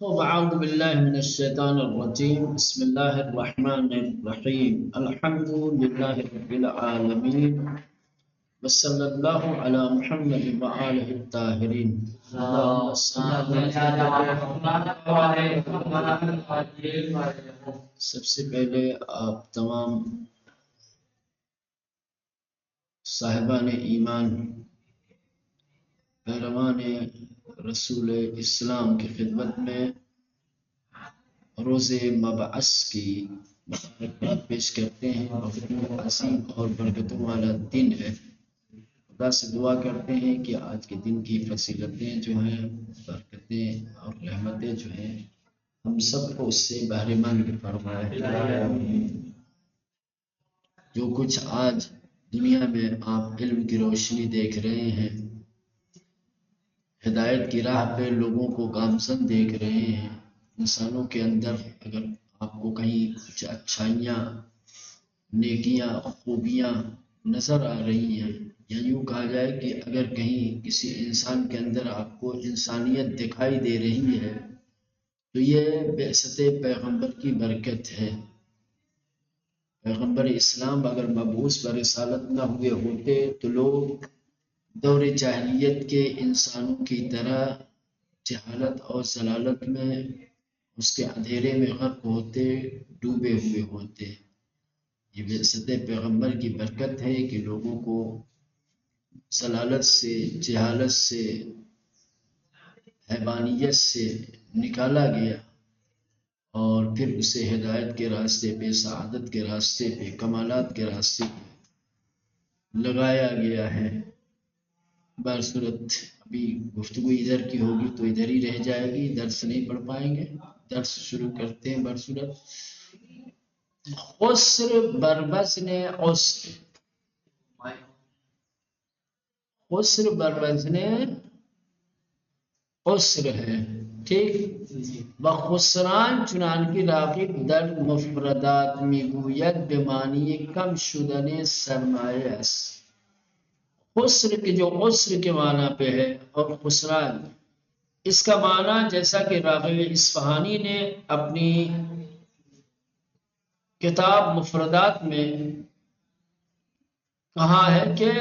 أعوذ بالله من الشيطان الرجيم. بسم الله الرحمن الرحيم. الحمد لله رب العالمين، وصلى الله على محمد وآله الطاهرين. اللهم صل سب سے پہلے آپ تمام صاحبان ایمان، پیروان رسول اسلام کی خدمت میں روز مبعث کی مبارکباد پیش کرتے ہیں۔ بہت عظیم اور برکتوں والا دن ہے۔ خدا سے دعا کرتے ہیں کہ آج کے دن کی فضیلتیں جو ہیں، برکتیں اور رحمتیں جو ہیں، ہم سب کو اس سے بہرے مند فرمائے۔ جو کچھ آج دنیا میں آپ علم کی روشنی دیکھ رہے ہیں، ہدایت کی راہ پہ لوگوں کو گامزن دیکھ رہے ہیں، انسانوں کے اندر اگر آپ کو کہیں کچھ اچھائیاں، نیکیاں، خوبیاں نظر آ رہی ہیں، یا یوں کہا جائے کہ اگر کہیں کسی انسان کے اندر آپ کو انسانیت دکھائی دے رہی ہے تو یہ بعثت پیغمبر کی برکت ہے۔ پیغمبر اسلام اگر مبعوث برسالت نہ ہوئے ہوتے تو لوگ دور جاہلیت کے انسانوں کی طرح جہالت اور ضلالت میں، اس کے اندھیرے میں غرق ہوتے، ڈوبے ہوئے ہوتے۔ یہ بعثت پیغمبر کی برکت ہے کہ لوگوں کو ضلالت سے، جہالت سے، حیوانیت سے نکالا گیا اور پھر اسے ہدایت کے راستے پہ، سعادت کے راستے پہ، کمالات کے راستے پہ لگایا گیا ہے۔ برصورت ابھی گفتگو ادھر کی ہوگی تو ادھر ہی رہ جائے گی، درس نہیں پڑھ پائیں گے۔ درس شروع کرتے ہیں۔ برصورت خسر بربزن عسر، خسر بربزن عسر ہے، ٹھیک؟ بخسران چنان کی راغب در مفردات میگوید به معنی کم شدن سرمایه است۔ خسر کے جو عسر کے معنی پہ ہے اور خسران، اس کا معنی جیسا کہ راغب اصفہانی نے اپنی کتاب مفردات میں کہا ہے کہ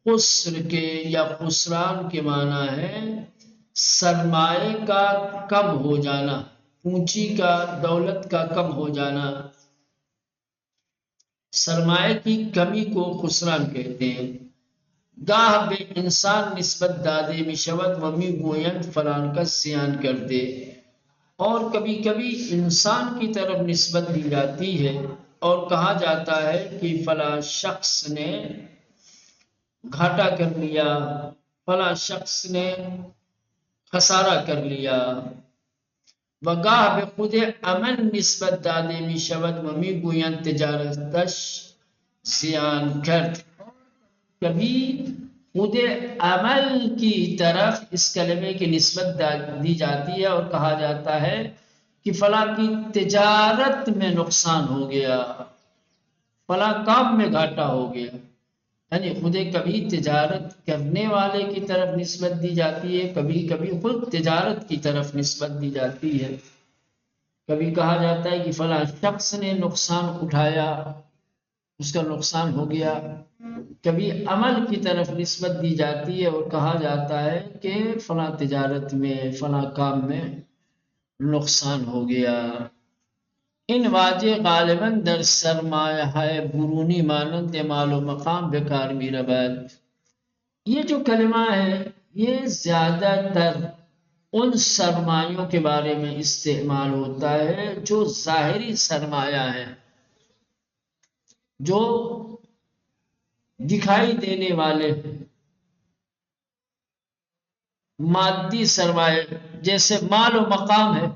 خسر کے یا خسران کے معنی ہے سرمایہ کا کم ہو جانا، پونجی کا، دولت کا کم ہو جانا۔ سرمایہ کی کمی کو خسران کہتے ہیں۔ گاہ بے انسان نسبت دادے میشود و میگویند فلان کا زیان کر دے، اور کبھی کبھی انسان کی طرف نسبت دی جاتی ہے اور کہا جاتا ہے کہ فلاں شخص نے گھاٹا کر لیا، فلاں شخص نے خسارہ کر لیا۔ وگاہ به خود عمل نسبت داده می شود و می گویند تجارتش زیان کرد۔ کبھی خود عمل کی طرف اس کلمے کی نسبت دی جاتی ہے اور کہا جاتا ہے کہ فلاں کی تجارت میں نقصان ہو گیا، فلاں کام میں گھاٹا ہو گیا۔ یعنی خود کبھی تجارت کرنے والے کی طرف نسبت دی جاتی ہے، کبھی کبھی خود تجارت کی طرف نسبت دی جاتی ہے۔ کبھی کہا جاتا ہے کہ فلاں شخص نے نقصان اٹھایا، اس کا نقصان ہو گیا۔ کبھی عمل کی طرف نسبت دی جاتی ہے اور کہا جاتا ہے کہ فلاں تجارت میں، فلاں کام میں نقصان ہو گیا۔ ان واجہ غالباً در سرمایہ ہے برونی مانند مال و مقام بیکار می رود۔ یہ جو کلمہ ہے یہ زیادہ تر ان سرمایوں کے بارے میں استعمال ہوتا ہے جو ظاہری سرمایہ ہے، جو دکھائی دینے والے مادی سرمایہ، جیسے مال و مقام ہے۔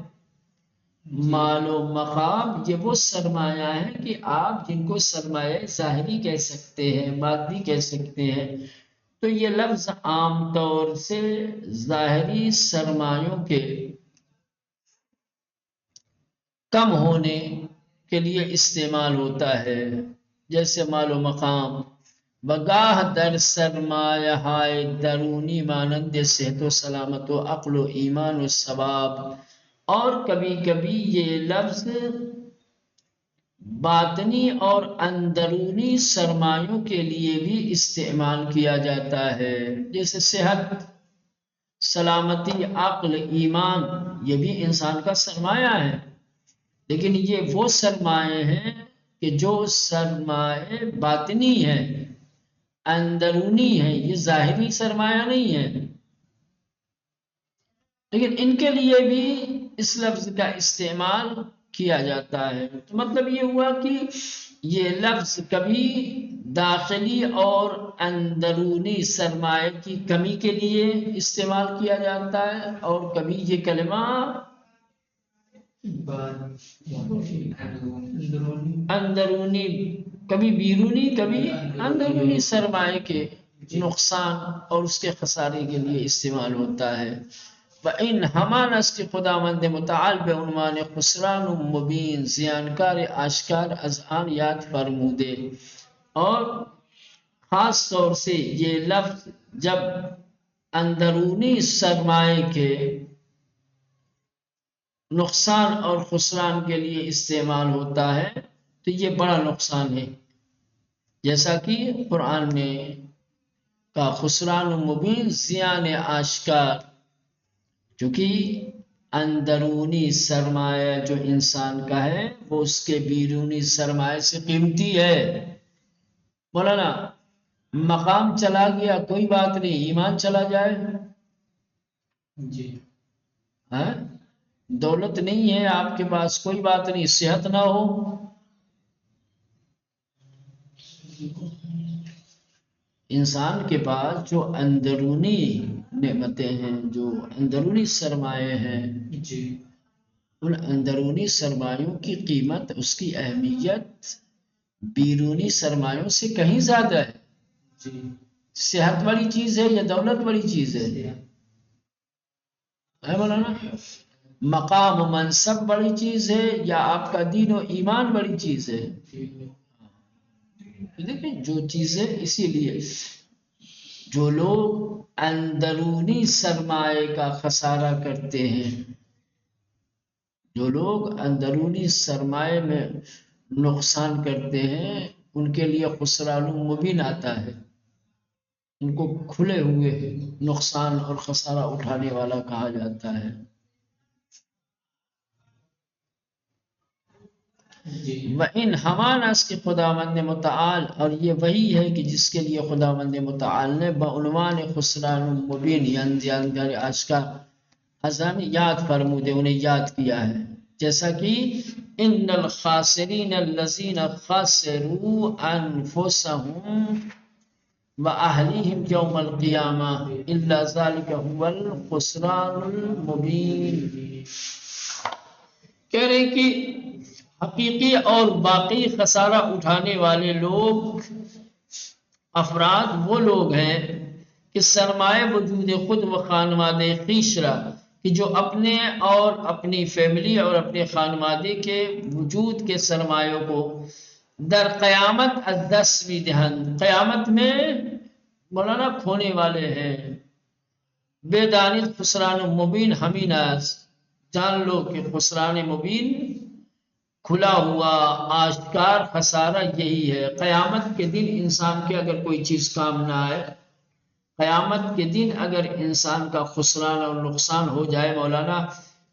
مال و مقام یہ وہ سرمایہ ہے کہ آپ جن کو سرمایہ ظاہری کہہ سکتے ہیں، مادی کہہ سکتے ہیں۔ تو یہ لفظ عام طور سے ظاہری سرمایوں کے کم ہونے کے لیے استعمال ہوتا ہے، جیسے مال و مقام۔ وگاہ در سرمایہ ہائے درونی مانند صحت و سلامت و عقل و ایمان و ثواب اور کبھی کبھی یہ لفظ باطنی اور اندرونی سرمایوں کے لیے بھی استعمال کیا جاتا ہے، جیسے صحت، سلامتی، عقل، ایمان، یہ بھی انسان کا سرمایہ ہے، لیکن یہ وہ سرمایہ ہیں کہ جو سرمایہ باطنی ہے، اندرونی ہے، یہ ظاہری سرمایہ نہیں ہے، لیکن ان کے لیے بھی اس لفظ کا استعمال کیا جاتا ہے۔ تو مطلب یہ ہوا کہ یہ لفظ کبھی داخلی اور اندرونی سرمایہ کی کمی کے لیے استعمال کیا جاتا ہے، اور کبھی یہ کلمہ اندرونی، کبھی بیرونی، کبھی اندرونی سرمایہ کے نقصان اور اس کے خسارے کے لیے استعمال ہوتا ہے۔ وَإِنْ ہمان اس کے خداوند متعال بے عنوان خسران مبین، زیانکار آشکار از آن یاد فرمودے، اور خاص طور سے یہ لفظ جب اندرونی سرمایہ کے نقصان اور خسران کے لیے استعمال ہوتا ہے تو یہ بڑا نقصان ہے، جیسا کہ قرآن میں کا خسران مبین، زیان آشکار، چونکہ اندرونی سرمایہ جو انسان کا ہے وہ اس کے بیرونی سرمایہ سے قیمتی ہے۔ مولانا مقام چلا گیا کوئی بات نہیں، ایمان چلا جائے جی، ہاں دولت نہیں ہے آپ کے پاس کوئی بات نہیں، صحت نہ ہو، انسان کے پاس جو اندرونی نعمتیں ہیں، جو اندرونی سرمایہ ہیں جی، ان اندرونی سرمایوں کی قیمت، اس کی اہمیت بیرونی سرمایوں سے کہیں زیادہ ہے جی۔ صحت بڑی چیز ہے یا دولت بڑی چیز ہے؟ مولانا مقام و منصب بڑی چیز ہے یا آپ کا دین و ایمان بڑی چیز ہے؟ دیکھیں جو چیزیں، اسی لیے جو لوگ اندرونی سرمایہ کا خسارہ کرتے ہیں، جو لوگ اندرونی سرمایہ میں نقصان کرتے ہیں، ان کے لیے خسران مبین آتا ہے، ان کو کھلے ہوئے نقصان اور خسارہ اٹھانے والا کہا جاتا ہے۔ وَإِنْ ہمانا اس کے خداوند متعال، اور یہ وہی ہے کہ جس کے لیے خداوند متعال نے بعنوان خسران مبین یعنی زیانکار آشکار ازان یاد فرمودے، انہیں یاد کیا ہے، جیسا کہ ان الخاسرین الذین خسروا انفسهم واہلیہم یوم القیامہ الا ذلک هو الخسران المبین۔ کہہ رہے کہ حقیقی اور باقی خسارہ اٹھانے والے لوگ، افراد وہ لوگ ہیں کہ سرمایہ وجود خود و خانوادے خویش را، کہ جو اپنے اور اپنی فیملی اور اپنے خانوادے کے وجود کے سرمایوں کو در قیامت از دست بھی دہن، قیامت میں مولانا کھونے والے ہیں۔ بے دانت خسران مبین ہمین جان لو کہ خسران مبین کھلا ہوا آشکار خسارہ یہی ہے۔ قیامت کے دن انسان کے اگر کوئی چیز کام نہ آئے، قیامت کے دن اگر انسان کا خسران اور نقصان ہو جائے، مولانا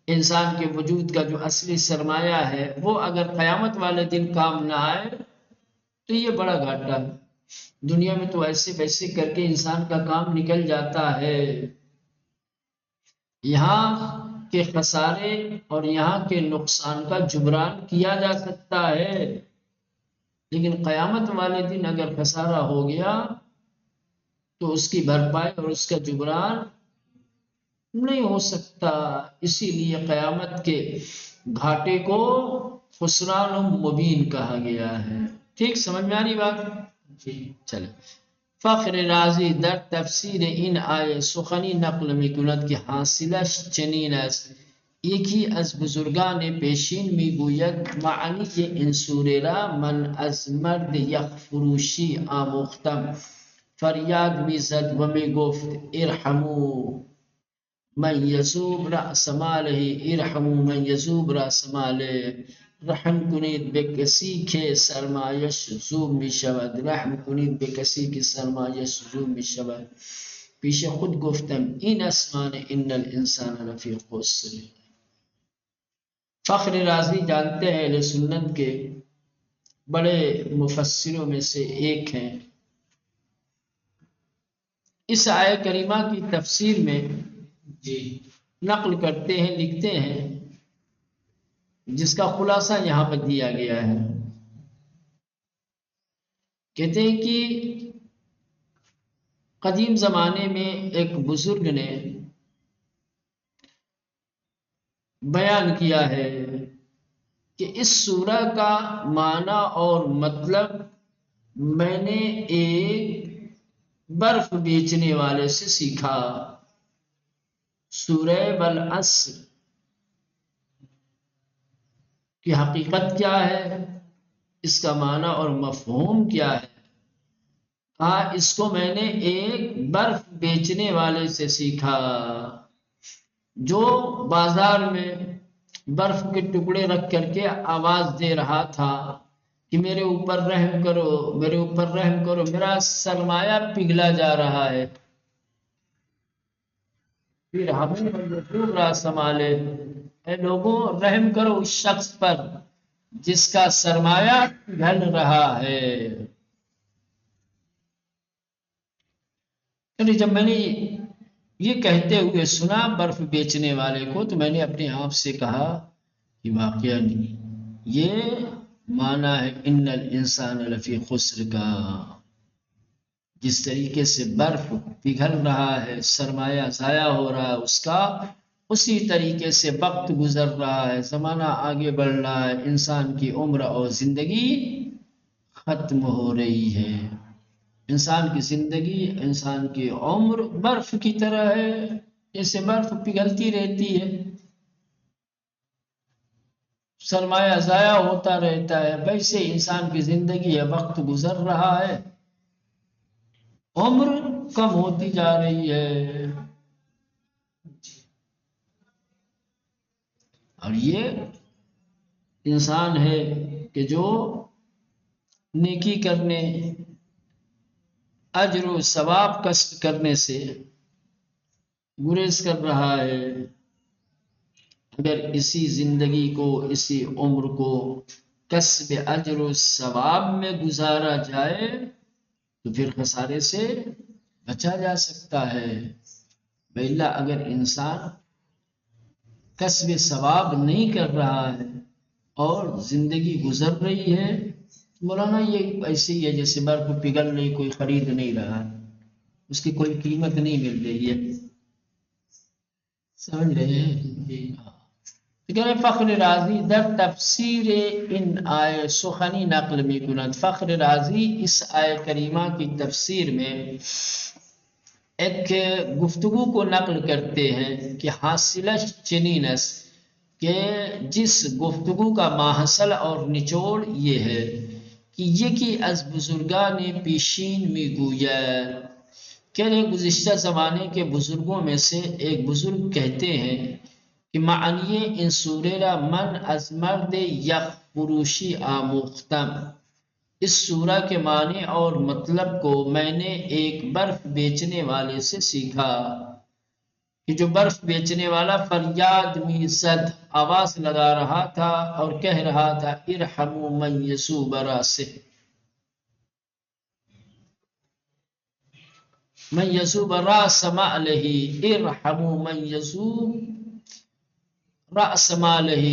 انسان کے وجود کا جو اصلی سرمایہ ہے وہ اگر قیامت والے دن کام نہ آئے تو یہ بڑا گھاٹا ہے۔ دنیا میں تو ایسے ویسے کر کے انسان کا کام نکل جاتا ہے، یہاں کے خسارے اور یہاں کے نقصان کا جبران کیا جا سکتا ہے، لیکن قیامت والے دن اگر خسارہ ہو گیا تو اس کی بھرپائی اور اس کا جبران نہیں ہو سکتا۔ اسی لیے قیامت کے گھاٹے کو خسران مبین کہا گیا ہے۔ ٹھیک سمجھ میں آ رہی بات؟ جی چلے۔ فخر رازی در تفسیر این آیه سخنی نقل میکند که حاصلش چنین است: یکی از بزرگان پیشین میگوید معنی این سوره را من از مرد یخفروشی آموختم، فریاد میزد و میگفت ارحمو من یذوب رأس مالہ ارحموا من یذوب رأس مالہ، رحم کنید به کسی که سرمایش ذوب می شود، رحم کنید به کسی که سرمایش ذوب می شود. پیش خود گفتم این اسمان ان الانسان لفی خسر. فخر رازی جانتے ہیں اہل سنت کے بڑے مفسروں میں سے ایک ہیں. اس آیہ کریمہ کی تفسیر میں نقل کرتے ہیں، لکھتے ہیں، جس کا خلاصہ یہاں پر دیا گیا ہے. کہتے ہیں کہ قدیم زمانے میں ایک بزرگ نے بیان کیا ہے کہ اس سورہ کا معنی اور مطلب میں نے ایک برف بیچنے والے سے سیکھا. سورہ والعصر کی حقیقت کیا ہے، اس کا معنی اور مفہوم کیا ہے؟ کہا اس کو میں نے ایک برف بیچنے والے سے سیکھا جو بازار میں برف کے ٹکڑے رکھ کر کے آواز دے رہا تھا کہ میرے اوپر رحم کرو، میرے اوپر رحم کرو، میرا سرمایہ پگھلا جا رہا ہے. پھر ہمیں سنبھالے، اے لوگوں رحم کرو اس شخص پر جس کا سرمایہ پگھل رہا ہے. جب میں نے یہ کہتے ہوئے سنا برف بیچنے والے کو تو میں نے اپنے آپ سے کہا کہ واقعہ نہیں، یہ معنی ہے ان الانسان لفی خسر کا. جس طریقے سے برف پگھل رہا ہے، سرمایہ ضائع ہو رہا ہے اس کا، اسی طریقے سے وقت گزر رہا ہے، زمانہ آگے بڑھ رہا ہے، انسان کی عمر اور زندگی ختم ہو رہی ہے. انسان کی زندگی، انسان کی عمر برف کی طرح ہے، جیسے برف پگھلتی رہتی ہے، سرمایہ ضائع ہوتا رہتا ہے، ویسے انسان کی زندگی ہے، وقت گزر رہا ہے، عمر کم ہوتی جا رہی ہے. اور یہ انسان ہے کہ جو نیکی کرنے، اجر و ثواب کسب کرنے سے گریز کر رہا ہے. اگر اسی زندگی کو، اسی عمر کو کسب اجر و ثواب میں گزارا جائے تو پھر خسارے سے بچا جا سکتا ہے. وإلا اگر انسان کسب ثواب نہیں کر رہا ہے اور زندگی گزر رہی ہے، مولانا یہ ایسے ہی ہے جیسے برف پگھل رہی، کوئی خرید نہیں رہا، اس کی کوئی قیمت نہیں مل رہی ہے. سمجھ رہے ہیں؟ فخر رازی در تفسیر ان آئے سخنی نقل می کند. فخر رازی اس آئے کریمہ کی تفسیر میں ایک گفتگو کو نقل کرتے ہیں کہ حاصلش چنینس، کہ جس گفتگو کا ماحصل اور نچوڑ یہ ہے کہ یکی از بزرگان پیشین می گوید، کہ گزشتہ زمانے کے بزرگوں میں سے ایک بزرگ کہتے ہیں کہ معنی ان سورہ را من از مرد یک فروشی آموختم. اس سورہ کے معنی اور مطلب کو میں نے ایک برف بیچنے والے سے سیکھا کہ جو برف بیچنے والا فریاد می زد، آواز لگا رہا تھا اور کہہ رہا تھا ارحموا من یصوب راسہ، من یصوب راس مالہ، ارحموا من یصوب راس مالہ،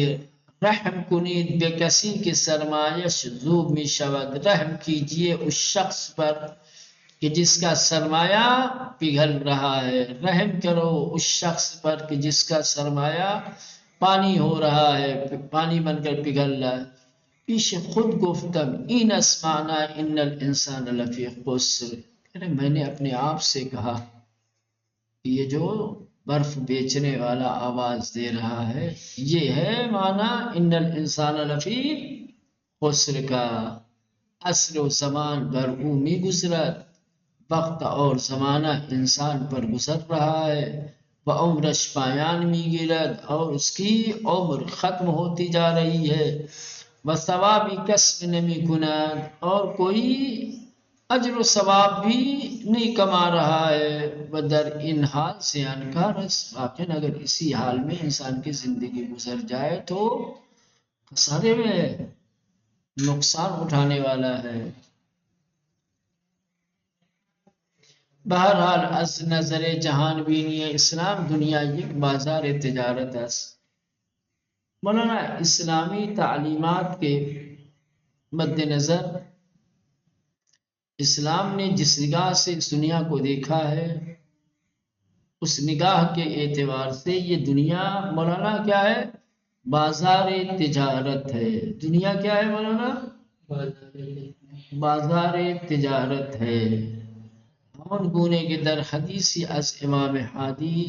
رحم کنید بے کسی کے سرمایش ذوب می شود، رحم کیجئے اس شخص پر کہ جس کا سرمایہ پگھل رہا ہے، رحم کرو اس شخص پر کہ جس کا سرمایہ پانی ہو رہا ہے، پانی بن کر پگھل رہا ہے. پیش خود گفتم این اسمانا ان الانسان لفی خسر، میں نے اپنے آپ سے کہا کہ یہ جو برف بیچنے والا آواز دے رہا ہے یہ ہے معنی ان الانسان لفی خسر کا. عصر و زمان بر او می گزرد، وقت اور زمانہ انسان پر گزر رہا ہے، و عمرش پایان میگیرد اور اس کی عمر ختم ہوتی جا رہی ہے، و ثوابی کسب نمی کند اور کوئی اجر و ثواب بھی نہیں کما رہا ہے، و در ان حال سے انکار واقعاً اگر اسی حال میں انسان کی زندگی گزر جائے تو خسارے میں ہے، نقصان اٹھانے والا ہے۔ بہرحال از نظر جہان بینی اسلام دنیا یک بازار تجارت است۔ مولانا اسلامی تعلیمات کے مد نظر اسلام نے جس نگاہ سے اس دنیا کو دیکھا ہے، اس نگاہ کے اعتبار سے یہ دنیا مولانا کیا ہے؟ بازار تجارت ہے۔ دنیا کیا ہے مولانا؟ بازار تجارت ہے۔ ہم گونے کے در حدیثی از امام حادی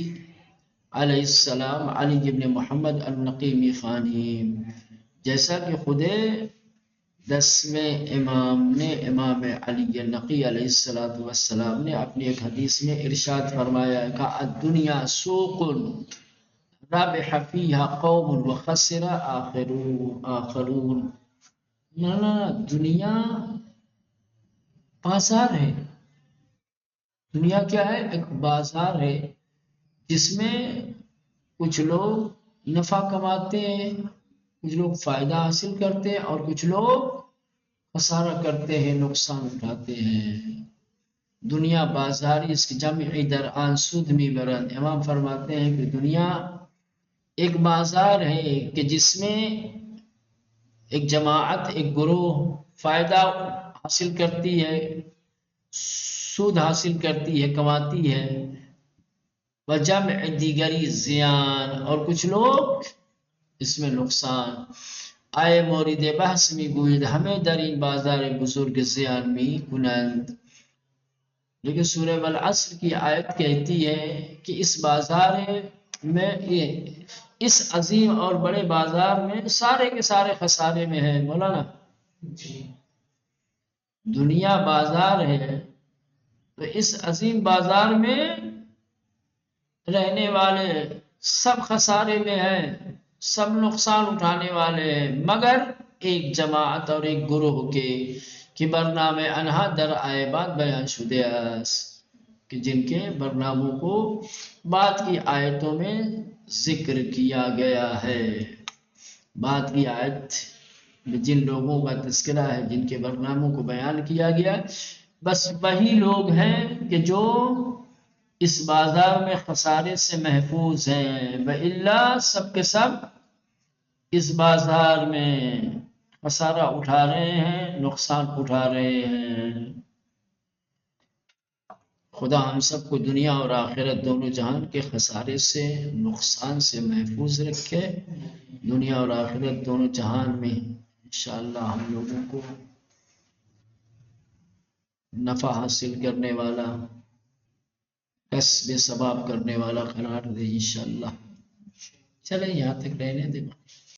علیہ السلام علی ابن محمد النقیمی خانی، جیسا کہ خود 10ویں امام نے امام علی نقی علیہ السلام نے اپنی ایک حدیث میں ارشاد فرمایا کہ الدنیا سوق ربح فیہا قوم وخسر آخرون۔ دنیا بازار ہے۔ دنیا کیا ہے؟ ایک بازار ہے جس میں کچھ لوگ نفع کماتے ہیں، کچھ لوگ فائدہ حاصل کرتے ہیں اور کچھ لوگ خسارہ کرتے ہیں، نقصان اٹھاتے ہیں۔ دنیا بازاری، اس کی جمع در آن سود می برند۔ امام فرماتے ہیں کہ دنیا ایک بازار ہے کہ جس میں ایک جماعت، ایک گروہ فائدہ حاصل کرتی ہے، سود حاصل کرتی ہے، کماتی ہے، وجمع دیگری زیان، اور کچھ لوگ اس میں نقصان۔ آئے مورد بحث می گوید ہمیں در این بازار بزرگ زیان می کنند۔ لیکن سورہ والعصر کی آیت کہتی ہے کہ اس بازار میں، اس عظیم اور بڑے بازار میں سارے کے سارے خسارے میں ہیں۔ مولانا دنیا بازار ہے تو اس عظیم بازار میں رہنے والے سب خسارے میں ہیں، سب نقصان اٹھانے والے ہیں، مگر ایک جماعت اور ایک گروہ کے کہ برنامه انہا در آئے بعد بیان شده است، کہ جن کے برناموں کو بعد کی آیتوں میں ذکر کیا گیا ہے۔ بعد کی آیت میں جن لوگوں کا تذکرہ ہے، جن کے برناموں کو بیان کیا گیا، بس وہی لوگ ہیں کہ جو اس بازار میں خسارے سے محفوظ ہیں، وَإِلَّا سب کے سب اس بازار میں خسارہ اٹھا رہے ہیں، نقصان اٹھا رہے ہیں۔ خدا ہم سب کو دنیا اور آخرت دونوں جہان کے خسارے سے، نقصان سے محفوظ رکھے۔ دنیا اور آخرت دونوں جہان میں انشاءاللہ ہم لوگوں کو نفع حاصل کرنے والا، کسب ثواب کرنے والا قرار دے انشاءاللہ۔ چلیں یہاں تک رہنے دیں۔